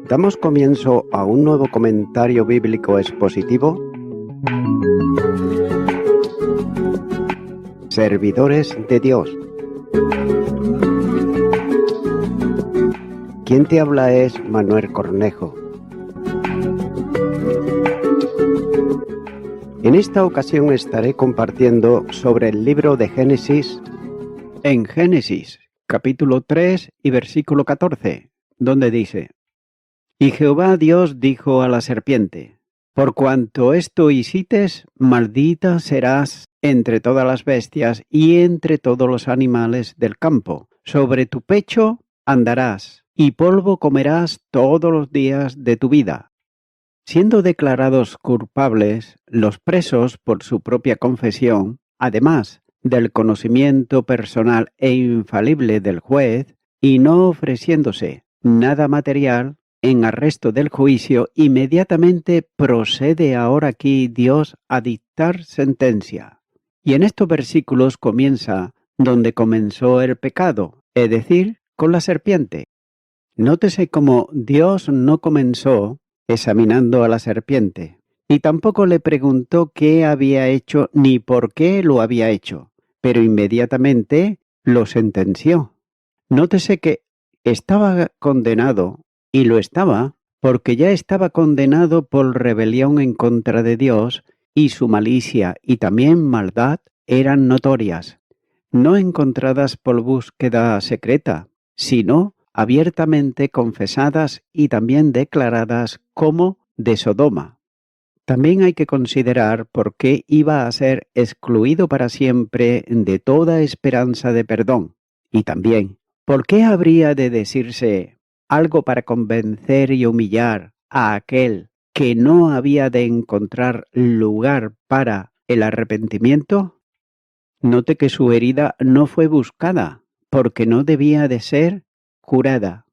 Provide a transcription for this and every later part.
Damos comienzo a un nuevo comentario bíblico expositivo. Servidores de Dios. Quien te habla es Manuel Cornejo. En esta ocasión estaré compartiendo sobre el libro de Génesis, en Génesis, capítulo 3 y versículo 14, donde dice: Y Jehová Dios dijo a la serpiente: Por cuanto esto hicites, maldita serás entre todas las bestias y entre todos los animales del campo. Sobre tu pecho andarás, y polvo comerás todos los días de tu vida. Siendo declarados culpables, los presos por su propia confesión, además del conocimiento personal e infalible del juez, y no ofreciéndose nada material, en arresto del juicio, inmediatamente procede ahora aquí Dios a dictar sentencia. Y en estos versículos comienza donde comenzó el pecado, es decir, con la serpiente. Nótese cómo Dios no comenzó examinando a la serpiente, y tampoco le preguntó qué había hecho ni por qué lo había hecho, pero inmediatamente lo sentenció. Nótese que estaba condenado, y lo estaba porque ya estaba condenado por rebelión en contra de Dios, y su malicia y también maldad eran notorias, no encontradas por búsqueda secreta, sino abiertamente confesadas y también declaradas como de Sodoma. También hay que considerar por qué iba a ser excluido para siempre de toda esperanza de perdón, y también por qué habría de decirse algo para convencer y humillar a aquel que no había de encontrar lugar para el arrepentimiento. Note que su herida no fue buscada, porque no debía de ser curada,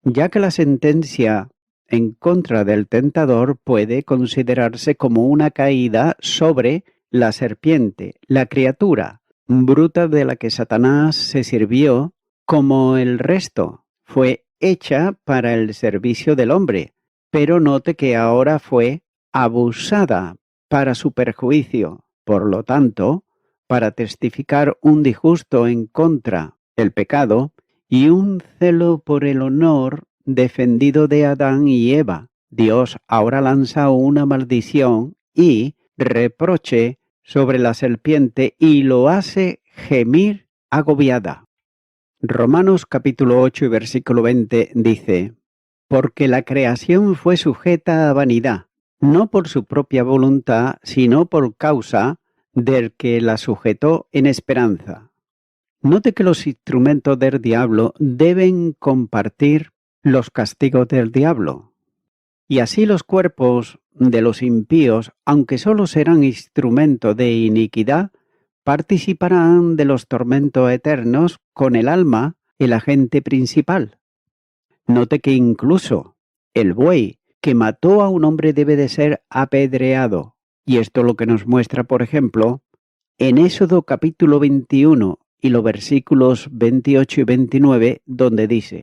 ya que la sentencia en contra del tentador puede considerarse como una caída sobre la serpiente, la criatura bruta de la que Satanás se sirvió, como el resto, fue hecha para el servicio del hombre, pero note que ahora fue abusada para su perjuicio, por lo tanto, para testificar un disgusto en contra del pecado y un celo por el honor defendido de Adán y Eva. Dios ahora lanza una maldición y reproche sobre la serpiente y lo hace gemir agobiada. Romanos capítulo 8 y versículo 20 dice: Porque la creación fue sujeta a vanidad, no por su propia voluntad, sino por causa del que la sujetó en esperanza. Note que los instrumentos del diablo deben compartir los castigos del diablo. Y así los cuerpos de los impíos, aunque solo serán instrumento de iniquidad, participarán de los tormentos eternos con el alma, el agente principal. Note que incluso el buey que mató a un hombre debe de ser apedreado. Y esto lo que nos muestra, por ejemplo, en Éxodo capítulo 21 y los versículos 28 y 29, donde dice: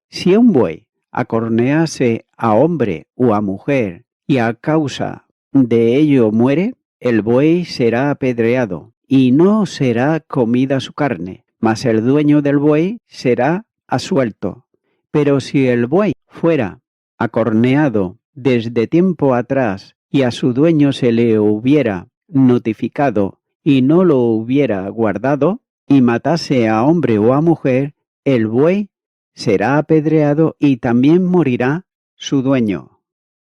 Si un buey acornease a hombre o a mujer y a causa de ello muere, el buey será apedreado y no será comida su carne, mas el dueño del buey será absuelto. Pero si el buey fuera acorneado desde tiempo atrás y a su dueño se le hubiera notificado y no lo hubiera guardado, y matase a hombre o a mujer, el buey será apedreado y también morirá su dueño.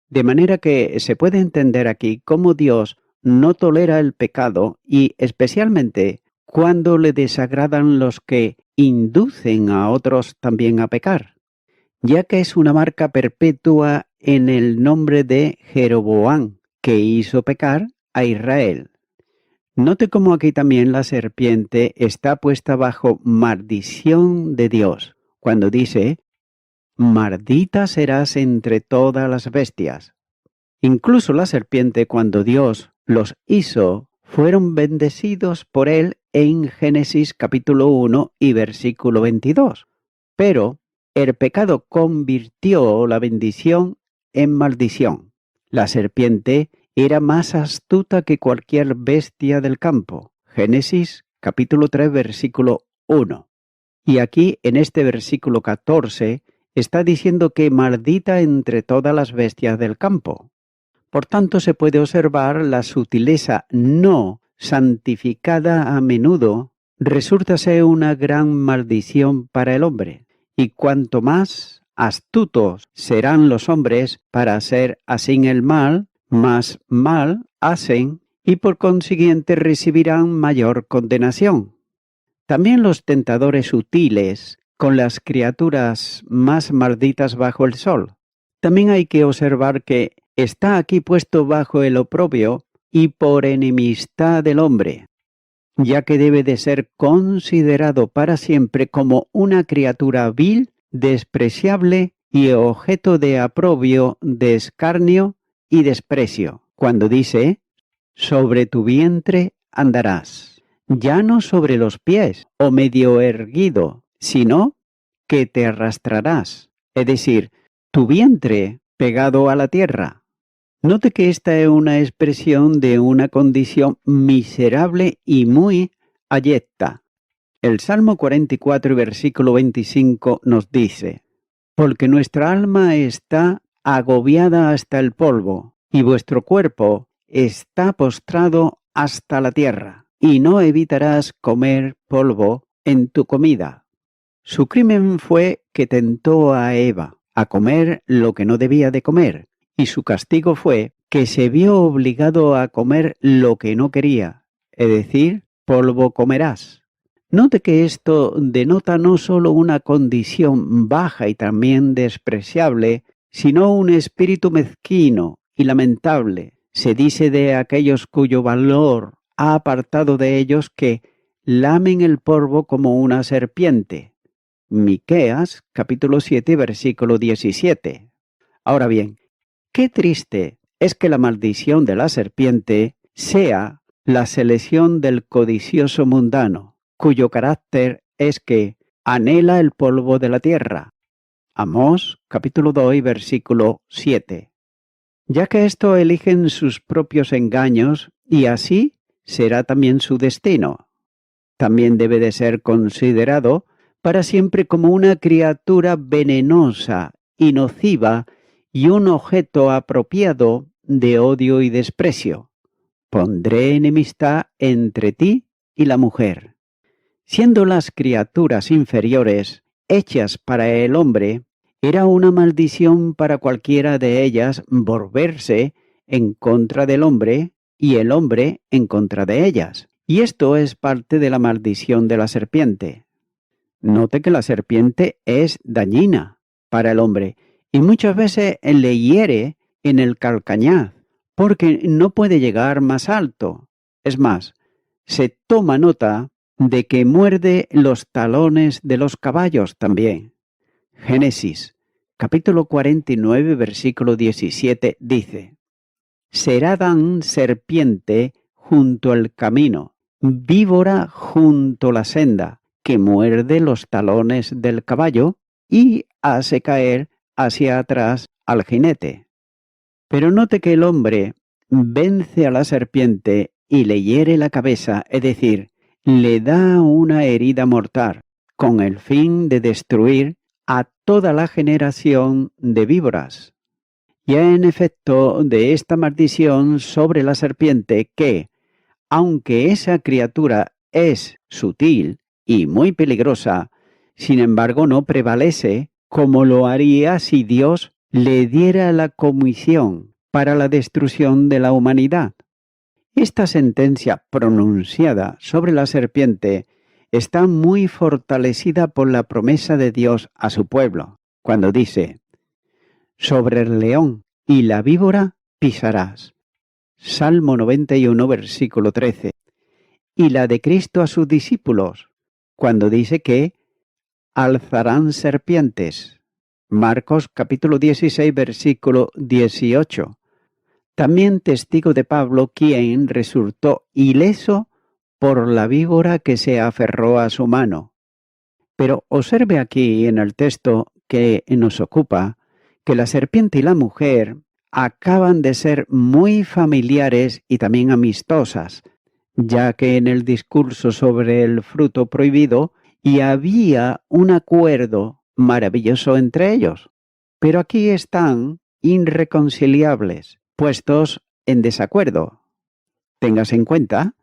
De manera que se puede entender aquí cómo Dios no tolera el pecado y especialmente cuando le desagradan los que inducen a otros también a pecar, ya que es una marca perpetua en el nombre de Jeroboam, que hizo pecar a Israel. Note cómo aquí también la serpiente está puesta bajo maldición de Dios, cuando dice: Maldita serás entre todas las bestias. Incluso la serpiente, cuando Dios los hizo, fueron bendecidos por él en Génesis capítulo 1 y versículo 22. Pero el pecado convirtió la bendición en maldición. La serpiente era más astuta que cualquier bestia del campo. Génesis capítulo 3 versículo 1. Y aquí en este versículo 14 está diciendo que maldita entre todas las bestias del campo. Por tanto, se puede observar la sutileza no santificada a menudo resulta ser una gran maldición para el hombre. Y cuanto más astutos serán los hombres para hacer así el mal, más mal hacen y por consiguiente recibirán mayor condenación. También los tentadores sutiles con las criaturas más malditas bajo el sol. También hay que observar que está aquí puesto bajo el oprobio y por enemistad del hombre, ya que debe de ser considerado para siempre como una criatura vil, despreciable y objeto de aprobio, de escarnio y desprecio, cuando dice, sobre tu vientre andarás, ya no sobre los pies o medio erguido, sino que te arrastrarás, es decir, tu vientre pegado a la tierra. Note que esta es una expresión de una condición miserable y muy abyecta. El Salmo 44 y versículo 25 nos dice, porque nuestra alma está agobiada hasta el polvo, y vuestro cuerpo está postrado hasta la tierra, y no evitarás comer polvo en tu comida. Su crimen fue que tentó a Eva a comer lo que no debía de comer, y su castigo fue que se vio obligado a comer lo que no quería, es decir, polvo comerás. Note que esto denota no solo una condición baja y también despreciable, sino un espíritu mezquino y lamentable. Se dice de aquellos cuyo valor ha apartado de ellos que lamen el polvo como una serpiente. Miqueas, capítulo 7, versículo 17. Ahora bien, qué triste es que la maldición de la serpiente sea la selección del codicioso mundano, cuyo carácter es que anhela el polvo de la tierra. Amós, capítulo 2, versículo 7. Ya que esto eligen sus propios engaños y así será también su destino. También debe de ser considerado para siempre como una criatura venenosa y nociva y un objeto apropiado de odio y desprecio. Pondré enemistad entre ti y la mujer. Siendo las criaturas inferiores hechas para el hombre, era una maldición para cualquiera de ellas volverse en contra del hombre y el hombre en contra de ellas. Y esto es parte de la maldición de la serpiente. Note que la serpiente es dañina para el hombre y muchas veces le hiere en el calcañar, porque no puede llegar más alto. Es más, se toma nota de que muerde los talones de los caballos también. Génesis, capítulo 49, versículo 17 dice, será Dan serpiente junto al camino, víbora junto la senda, que muerde los talones del caballo y hace caer hacia atrás al jinete. Pero note que el hombre vence a la serpiente y le hiere la cabeza, es decir, le da una herida mortal, con el fin de destruir a toda la generación de víboras. Y en efecto de esta maldición sobre la serpiente que, aunque esa criatura es sutil y muy peligrosa, sin embargo no prevalece como lo haría si Dios le diera la comisión para la destrucción de la humanidad. Esta sentencia pronunciada sobre la serpiente está muy fortalecida por la promesa de Dios a su pueblo, cuando dice, sobre el león y la víbora pisarás. Salmo 91, versículo 13. Y la de Cristo a sus discípulos, cuando dice que alzarán serpientes. Marcos capítulo 16, versículo 18. También testigo de Pablo, quien resultó ileso por la víbora que se aferró a su mano. Pero observe aquí en el texto que nos ocupa que la serpiente y la mujer acaban de ser muy familiares y también amistosas, ya que en el discurso sobre el fruto prohibido y había un acuerdo maravilloso entre ellos. Pero aquí están irreconciliables, puestos en desacuerdo. Tengas en cuenta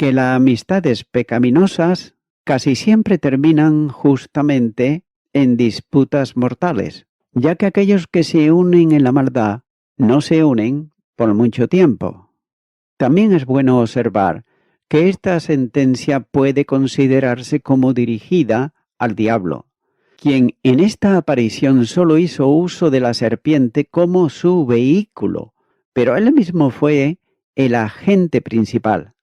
que las amistades pecaminosas casi siempre terminan justamente en disputas mortales, ya que aquellos que se unen en la maldad no se unen por mucho tiempo. También es bueno observar que esta sentencia puede considerarse como dirigida al diablo, quien en esta aparición solo hizo uso de la serpiente como su vehículo, pero él mismo fue el agente principal,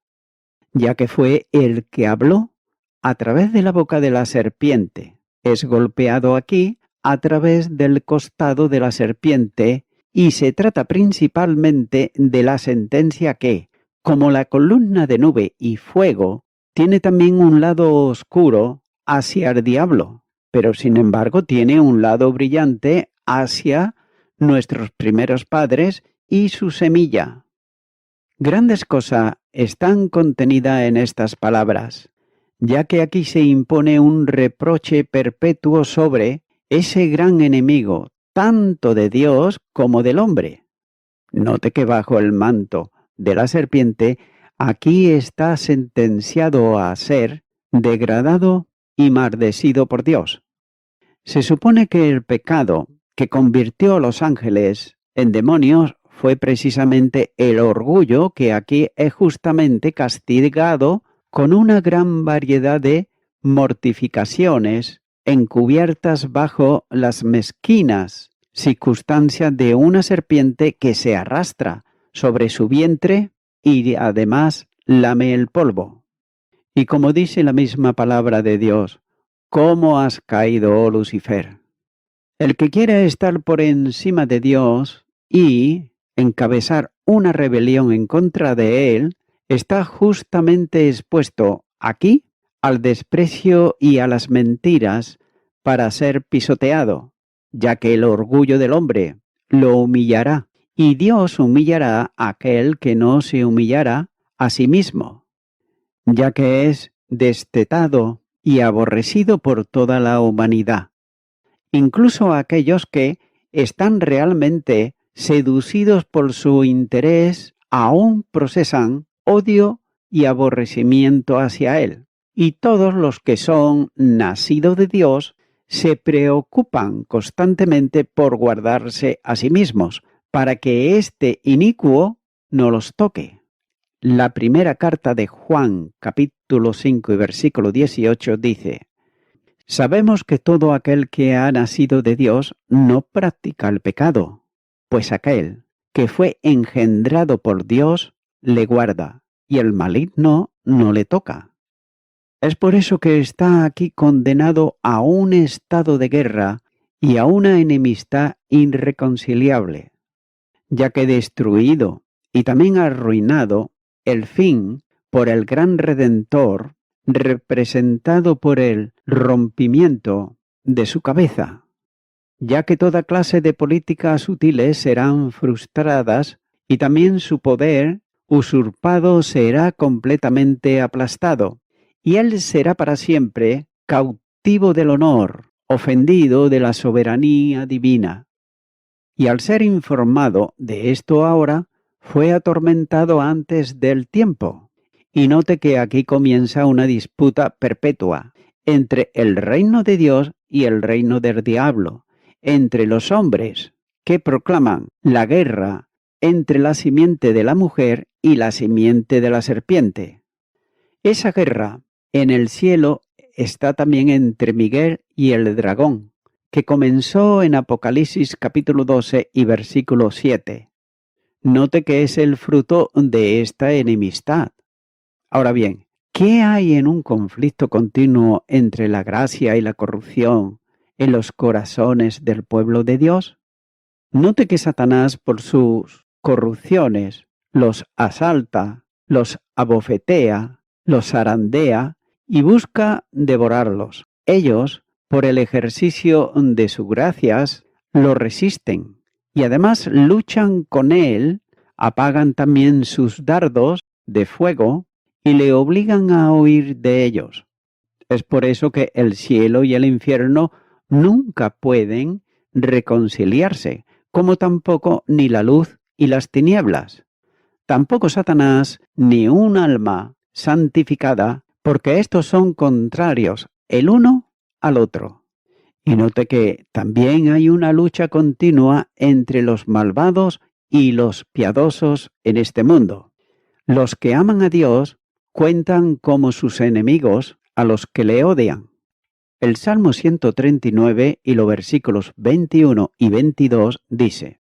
ya que fue el que habló a través de la boca de la serpiente. Es golpeado aquí a través del costado de la serpiente y se trata principalmente de la sentencia que, como la columna de nube y fuego, tiene también un lado oscuro hacia el diablo, pero sin embargo tiene un lado brillante hacia nuestros primeros padres y su semilla. Grandes cosas están contenidas en estas palabras, ya que aquí se impone un reproche perpetuo sobre ese gran enemigo, tanto de Dios como del hombre. Note que bajo el manto de la serpiente, aquí está sentenciado a ser degradado y maldecido por Dios. Se supone que el pecado que convirtió a los ángeles en demonios fue precisamente el orgullo, que aquí es justamente castigado con una gran variedad de mortificaciones encubiertas bajo las mezquinas circunstancias de una serpiente que se arrastra sobre su vientre y además lame el polvo. Y como dice la misma palabra de Dios, ¿cómo has caído, oh Lucifer? El que quiere estar por encima de Dios y encabezar una rebelión en contra de Él, está justamente expuesto aquí al desprecio y a las mentiras para ser pisoteado, ya que el orgullo del hombre lo humillará y Dios humillará a aquel que no se humillará a sí mismo, ya que es destetado y aborrecido por toda la humanidad. Incluso aquellos que están realmente seducidos por su interés aún procesan odio y aborrecimiento hacia él. Y todos los que son nacidos de Dios se preocupan constantemente por guardarse a sí mismos, para que este inicuo no los toque. La primera carta de Juan, capítulo 5 y versículo 18 dice: Sabemos que todo aquel que ha nacido de Dios no practica el pecado, pues aquel que fue engendrado por Dios le guarda, y el maligno no le toca. Es por eso que está aquí condenado a un estado de guerra y a una enemistad irreconciliable, ya que destruido y también arruinado el fin por el gran Redentor, representado por el rompimiento de su cabeza, ya que toda clase de políticas sutiles serán frustradas y también su poder usurpado será completamente aplastado, y él será para siempre cautivo del honor, ofendido de la soberanía divina. Y al ser informado de esto ahora, fue atormentado antes del tiempo. Y note que aquí comienza una disputa perpetua entre el reino de Dios y el reino del diablo, entre los hombres que proclaman la guerra entre la simiente de la mujer y la simiente de la serpiente. Esa guerra en el cielo está también entre Miguel y el dragón, que comenzó en Apocalipsis capítulo 12 y versículo 7. Note que es el fruto de esta enemistad. Ahora bien, ¿qué hay en un conflicto continuo entre la gracia y la corrupción en los corazones del pueblo de Dios? Note que Satanás, por sus corrupciones, los asalta, los abofetea los zarandea y busca devorarlos. Ellos, por el ejercicio de sus gracias, lo resisten y además luchan con él, apagan también sus dardos de fuego y le obligan a huir de ellos. Es por eso que el cielo y el infierno nunca pueden reconciliarse, como tampoco ni la luz y las tinieblas. Tampoco Satanás ni un alma santificada, porque estos son contrarios el uno al otro. Y note que también hay una lucha continua entre los malvados y los piadosos en este mundo. Los que aman a Dios cuentan como sus enemigos a los que le odian. El Salmo 139 y los versículos 21 y 22 dice: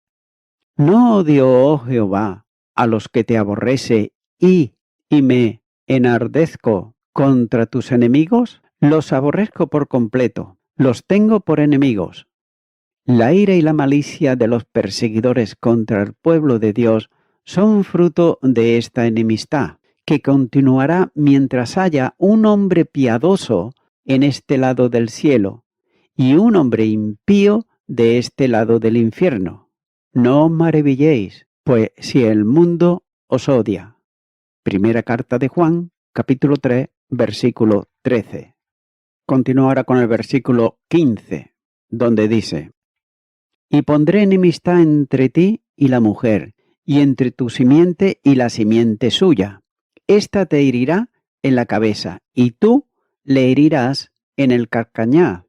No odio, oh Jehová, a los que te aborrece y me enardezco contra tus enemigos, los aborrezco por completo, los tengo por enemigos. La ira y la malicia de los perseguidores contra el pueblo de Dios son fruto de esta enemistad, que continuará mientras haya un hombre piadoso en este lado del cielo y un hombre impío de este lado del infierno. No os maravilléis, pues si el mundo os odia. Primera carta de Juan, capítulo 3, versículo 13. Continúo ahora con el versículo 15, donde dice: Y pondré enemistad entre ti y la mujer, y entre tu simiente y la simiente suya. Ésta te herirá en la cabeza, y tú le herirás en el calcañar.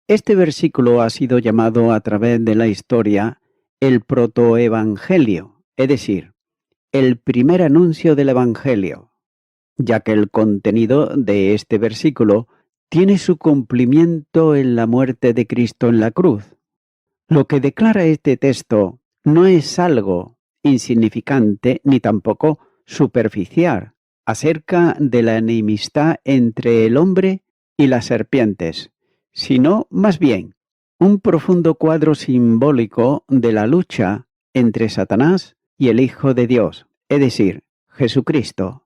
Este versículo ha sido llamado a través de la historia el protoevangelio, es decir, el primer anuncio del evangelio, ya que el contenido de este versículo tiene su cumplimiento en la muerte de Cristo en la cruz. Lo que declara este texto no es algo insignificante ni tampoco superficial acerca de la enemistad entre el hombre y las serpientes, sino más bien un profundo cuadro simbólico de la lucha entre Satanás y el Hijo de Dios, es decir, Jesucristo.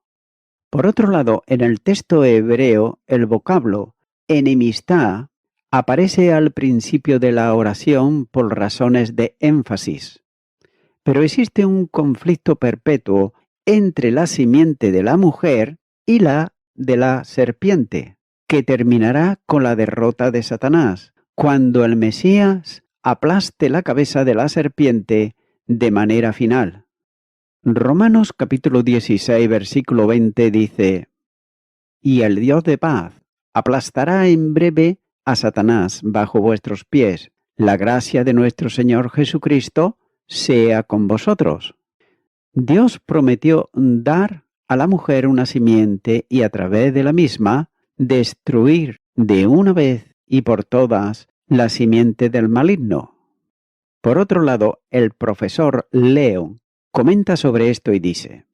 Por otro lado, en el texto hebreo, el vocablo enemistad aparece al principio de la oración por razones de énfasis. Pero existe un conflicto perpetuo entre la simiente de la mujer y la de la serpiente, que terminará con la derrota de Satanás, cuando el Mesías aplaste la cabeza de la serpiente de manera final. Romanos capítulo 16, versículo 20 dice: Y el Dios de paz aplastará en breve a Satanás bajo vuestros pies. La gracia de nuestro Señor Jesucristo sea con vosotros. Dios prometió dar a la mujer una simiente y a través de la misma destruir de una vez y por todas la simiente del maligno. Por otro lado, el profesor Leo comenta sobre esto y dice: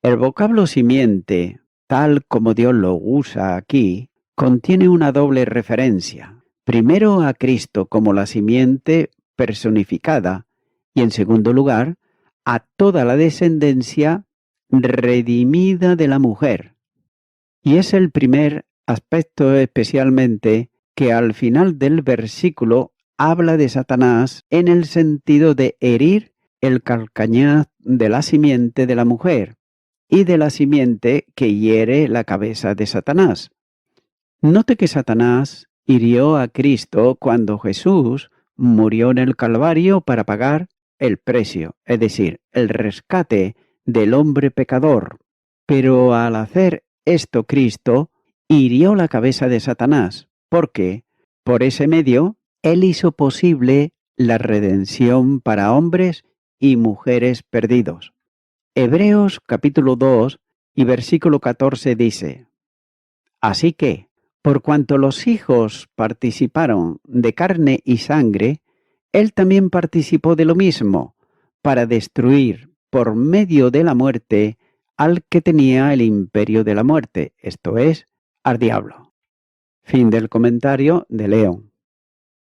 el vocablo simiente, tal como Dios lo usa aquí, contiene una doble referencia. Primero a Cristo como la simiente personificada y en segundo lugar a toda la descendencia redimida de la mujer. Y es el primer aspecto especialmente que al final del versículo habla de Satanás en el sentido de herir el calcañar de la simiente de la mujer y de la simiente que hiere la cabeza de Satanás. Note que Satanás hirió a Cristo cuando Jesús murió en el Calvario para pagar el precio, es decir, el rescate del hombre pecador. Pero al hacer esto Cristo hirió la cabeza de Satanás, porque por ese medio Él hizo posible la redención para hombres y mujeres perdidos. Hebreos capítulo 2 y versículo 14 dice: Así que, por cuanto los hijos participaron de carne y sangre, Él también participó de lo mismo, para destruir por medio de la muerte al que tenía el imperio de la muerte, esto es, al diablo. Fin del comentario de León.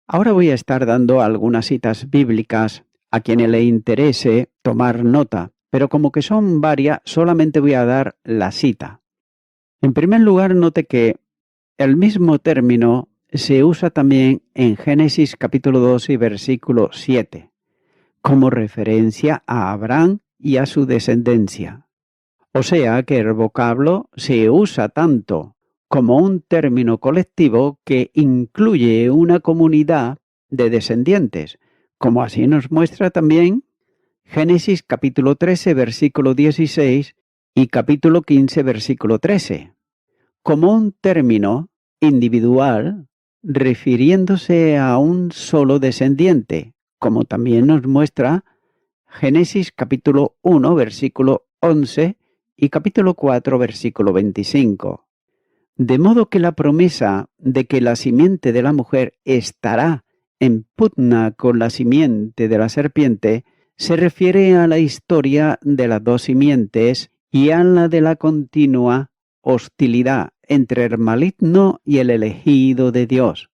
Ahora voy a estar dando algunas citas bíblicas a quienes le interese tomar nota, pero como que son varias, solamente voy a dar la cita. En primer lugar, note que el mismo término se usa también en Génesis capítulo 2 y versículo 7, como referencia a Abraham y a su descendencia. O sea que el vocablo se usa tanto como un término colectivo que incluye una comunidad de descendientes, como así nos muestra también Génesis capítulo 13 versículo 16 y capítulo 15 versículo 13, como un término individual refiriéndose a un solo descendiente, como también nos muestra Génesis capítulo 1 versículo 11 y capítulo 4 versículo 25. De modo que la promesa de que la simiente de la mujer estará en pugna con la simiente de la serpiente se refiere a la historia de las dos simientes y a la de la continua hostilidad entre el maligno y el elegido de Dios.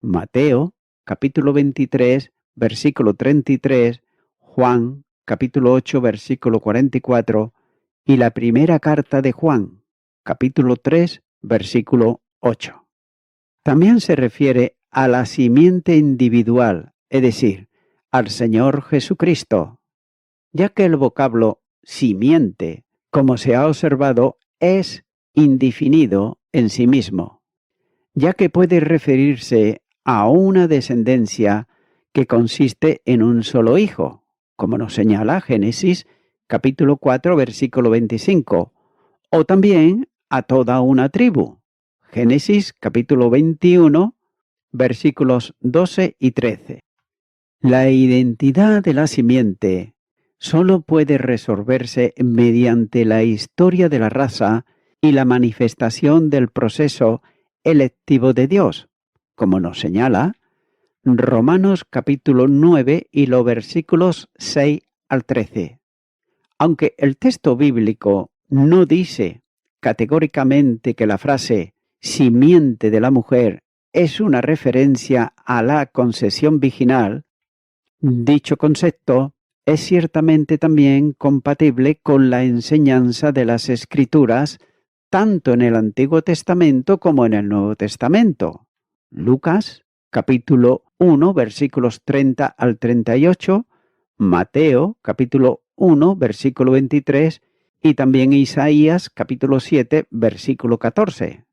Mateo, capítulo 23, versículo 33, Juan, capítulo 8, versículo 44, y la primera carta de Juan, capítulo 3, versículo 8. También se refiere a la simiente individual, es decir, al Señor Jesucristo, ya que el vocablo simiente, como se ha observado, es indefinido en sí mismo, ya que puede referirse a una descendencia que consiste en un solo hijo, como nos señala Génesis capítulo 4 versículo 25, o también a toda una tribu, Génesis capítulo 21 versículos 12 y 13. La identidad de la simiente solo puede resolverse mediante la historia de la raza y la manifestación del proceso electivo de Dios, como nos señala Romanos capítulo 9 y los versículos 6 al 13. Aunque el texto bíblico no dice categóricamente que la frase simiente de la mujer es una referencia a la concesión virginal, dicho concepto es ciertamente también compatible con la enseñanza de las Escrituras tanto en el Antiguo Testamento como en el Nuevo Testamento. Lucas, capítulo 1, versículos 30 al 38, Mateo, capítulo 1, versículo 23, y también Isaías, capítulo 7, versículo 14.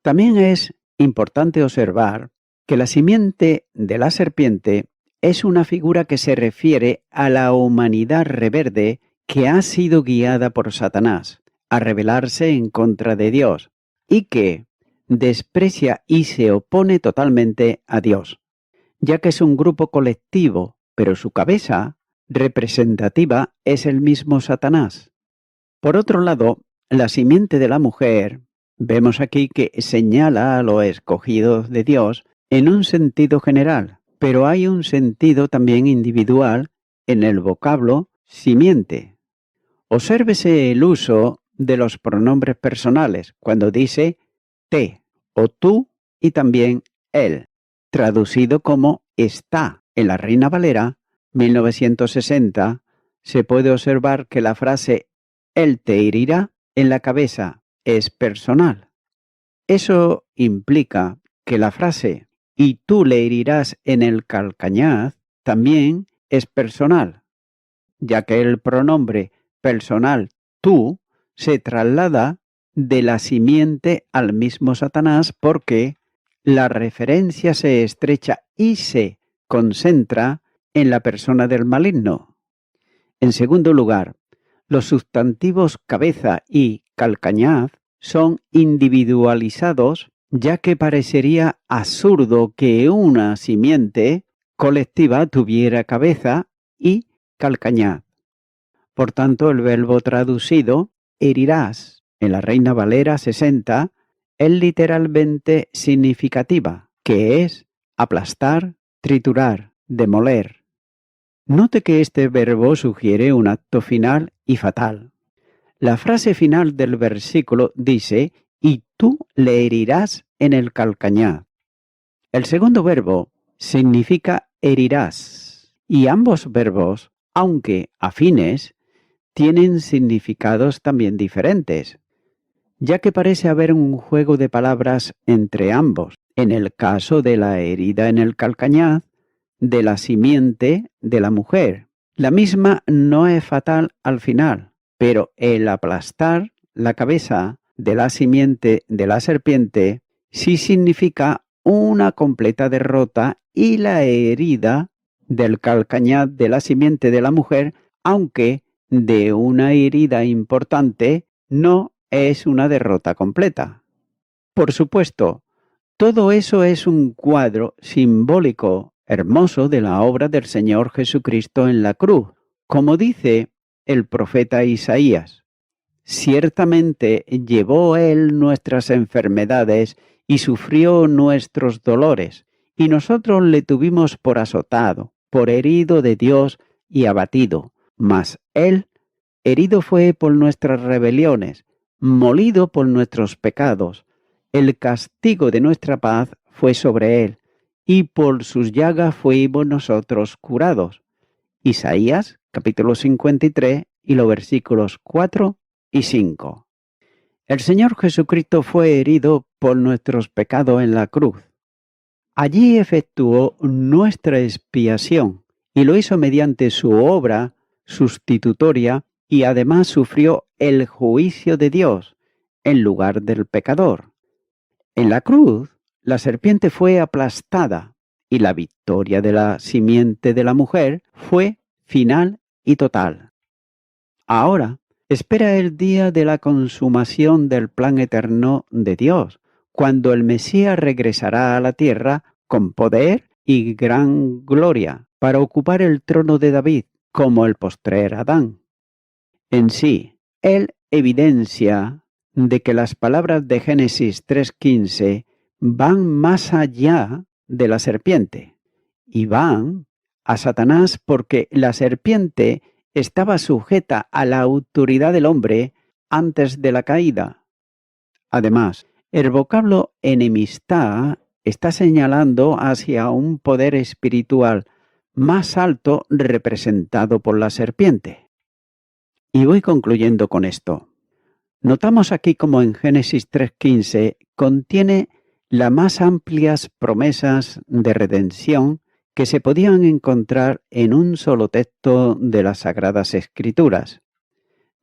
También es importante observar que la simiente de la serpiente es una figura que se refiere a la humanidad rebelde que ha sido guiada por Satanás a rebelarse en contra de Dios y que desprecia y se opone totalmente a Dios, ya que es un grupo colectivo, pero su cabeza representativa es el mismo Satanás. Por otro lado, la simiente de la mujer, vemos aquí que señala a los escogidos de Dios en un sentido general, pero hay un sentido también individual en el vocablo simiente. Obsérvese el uso de los pronombres personales cuando dice te o tú y también él, traducido como está. En la Reina Valera 1960 se puede observar que la frase él te herirá en la cabeza es personal. Eso implica que la frase y tú le herirás en el calcañaz también es personal, ya que el pronombre personal tú se traslada de la simiente al mismo Satanás porque la referencia se estrecha y se concentra en la persona del maligno. En segundo lugar, los sustantivos cabeza y calcañaz son individualizados, ya que parecería absurdo que una simiente colectiva tuviera cabeza y calcañaz. Por tanto, el verbo traducido herirás en la Reina Valera 60 es literalmente significativa, que es aplastar, triturar, demoler. Note que este verbo sugiere un acto final y fatal. La frase final del versículo dice, y tú le herirás en el calcañaz. El segundo verbo significa herirás, y ambos verbos, aunque afines, tienen significados también diferentes. ya que parece haber un juego de palabras entre ambos, en el caso de la herida en el calcañaz, de la simiente de la mujer. La misma no es fatal al final, pero el aplastar la cabeza de la simiente de la serpiente sí significa una completa derrota y la herida del calcañaz de la simiente de la mujer, aunque de una herida importante, no es una derrota completa. Por supuesto, todo eso es un cuadro simbólico hermoso de la obra del Señor Jesucristo en la cruz. Como dice el profeta Isaías, ciertamente llevó Él nuestras enfermedades y sufrió nuestros dolores, y nosotros le tuvimos por azotado, por herido de Dios y abatido. Mas Él herido fue por nuestras rebeliones, molido por nuestros pecados. El castigo de nuestra paz fue sobre Él, y por sus llagas fuimos nosotros curados. Isaías, capítulo 53, y los versículos 4 y 5. El Señor Jesucristo fue herido por nuestros pecados en la cruz. Allí efectuó nuestra expiación y lo hizo mediante su obra sustitutoria y además sufrió el juicio de Dios en lugar del pecador. En la cruz, la serpiente fue aplastada y la victoria de la simiente de la mujer fue final y total. Ahora, espera el día de la consumación del plan eterno de Dios, cuando el Mesías regresará a la tierra con poder y gran gloria para ocupar el trono de David, como el postrer Adán. En sí, él evidencia de que las palabras de Génesis 3:15 van más allá de la serpiente y van a Satanás porque la serpiente estaba sujeta a la autoridad del hombre antes de la caída. Además, el vocablo enemistad está señalando hacia un poder espiritual más alto representado por la serpiente. Y voy concluyendo con esto. Notamos aquí como en Génesis 3:15 contiene las más amplias promesas de redención que se podían encontrar en un solo texto de las Sagradas Escrituras,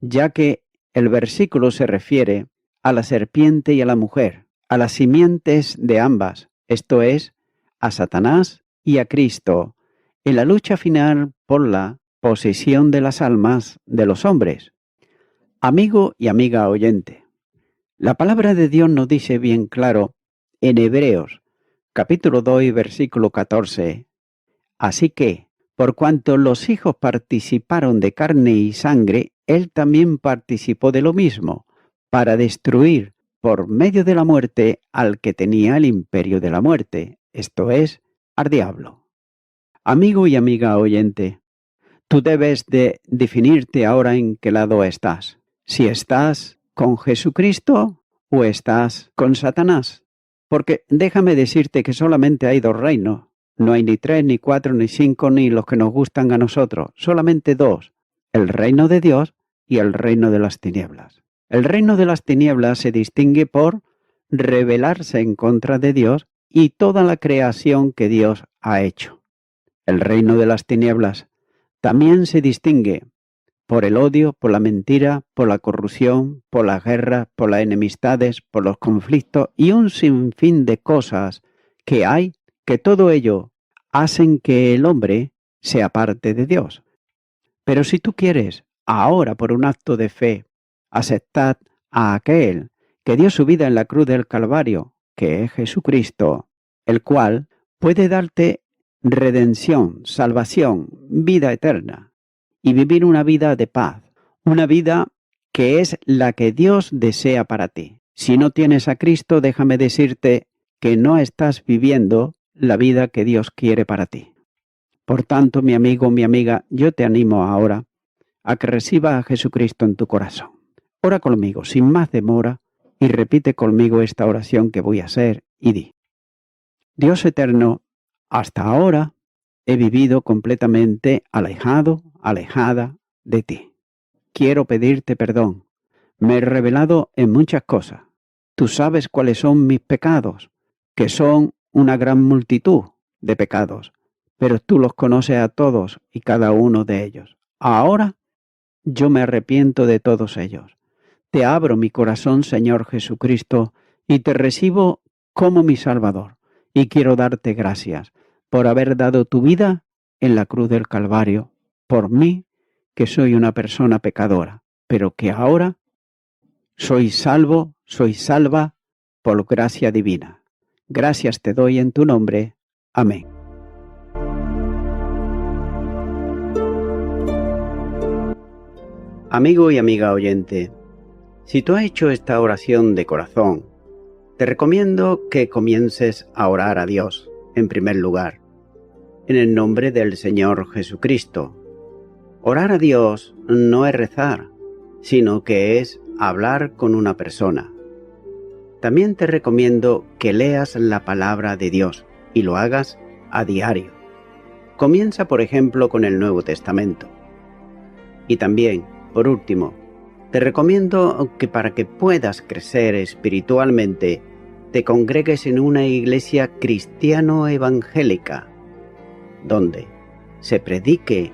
ya que el versículo se refiere a la serpiente y a la mujer, a las simientes de ambas, esto es, a Satanás y a Cristo, en la lucha final por la posesión de las almas de los hombres. Amigo y amiga oyente, la palabra de Dios nos dice bien claro en Hebreos, capítulo 2, versículo 14, así que, por cuanto los hijos participaron de carne y sangre, él también participó de lo mismo, para destruir por medio de la muerte al que tenía el imperio de la muerte, esto es, al diablo. Amigo y amiga oyente, tú debes de definirte ahora en qué lado estás. Si estás con Jesucristo o estás con Satanás. Porque déjame decirte que solamente hay dos reinos. No hay ni 3, ni 4, ni 5, ni los que nos gustan a nosotros. Solamente dos. El reino de Dios y el reino de las tinieblas. El reino de las tinieblas se distingue por rebelarse en contra de Dios y toda la creación que Dios ha hecho. El reino de las tinieblas también se distingue por el odio, por la mentira, por la corrupción, por las guerras, por las enemistades, por los conflictos y un sinfín de cosas que hay, que todo ello hacen que el hombre se aparte de Dios. Pero si tú quieres, ahora por un acto de fe, aceptar a aquel que dio su vida en la cruz del Calvario, que es Jesucristo, el cual puede darte redención, salvación, vida eterna, y vivir una vida de paz, una vida que es la que Dios desea para ti. Si no tienes a Cristo, déjame decirte que no estás viviendo la vida que Dios quiere para ti. Por tanto, mi amigo, mi amiga, yo te animo ahora a que recibas a Jesucristo en tu corazón. Ora conmigo, sin más demora, y repite conmigo esta oración que voy a hacer y di: Dios eterno, hasta ahora he vivido completamente alejado, alejada de ti. Quiero pedirte perdón, Me he revelado en muchas cosas. Tú sabes cuáles son mis pecados, que son una gran multitud de pecados, pero tú los conoces a todos y cada uno de ellos. Ahora yo me arrepiento de todos ellos. Te abro mi corazón, Señor Jesucristo, y te recibo como mi Salvador. Y quiero darte gracias por haber dado tu vida en la cruz del Calvario, por mí, que soy una persona pecadora, pero que ahora soy salvo, soy salva por gracia divina. Gracias te doy en tu nombre. Amén. Amigo y amiga oyente, si tú has hecho esta oración de corazón, te recomiendo que comiences a orar a Dios, en primer lugar, en el nombre del Señor Jesucristo. Orar a Dios no es rezar, sino que es hablar con una persona. También te recomiendo que leas la palabra de Dios y lo hagas a diario. Comienza, por ejemplo, con el Nuevo Testamento. Y también, por último, te recomiendo que para que puedas crecer espiritualmente, te congregues en una iglesia cristiano-evangélica, donde se predique,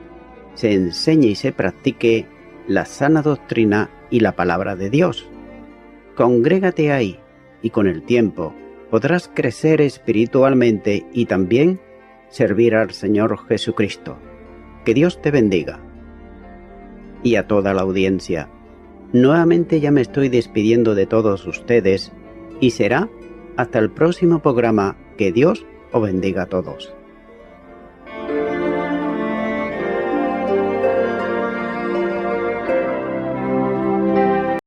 se enseñe y se practique la sana doctrina y la palabra de Dios. Congrégate ahí y con el tiempo podrás crecer espiritualmente y también servir al Señor Jesucristo. Que Dios te bendiga. Y a toda la audiencia, nuevamente ya me estoy despidiendo de todos ustedes y será hasta el próximo programa. Que Dios os bendiga a todos.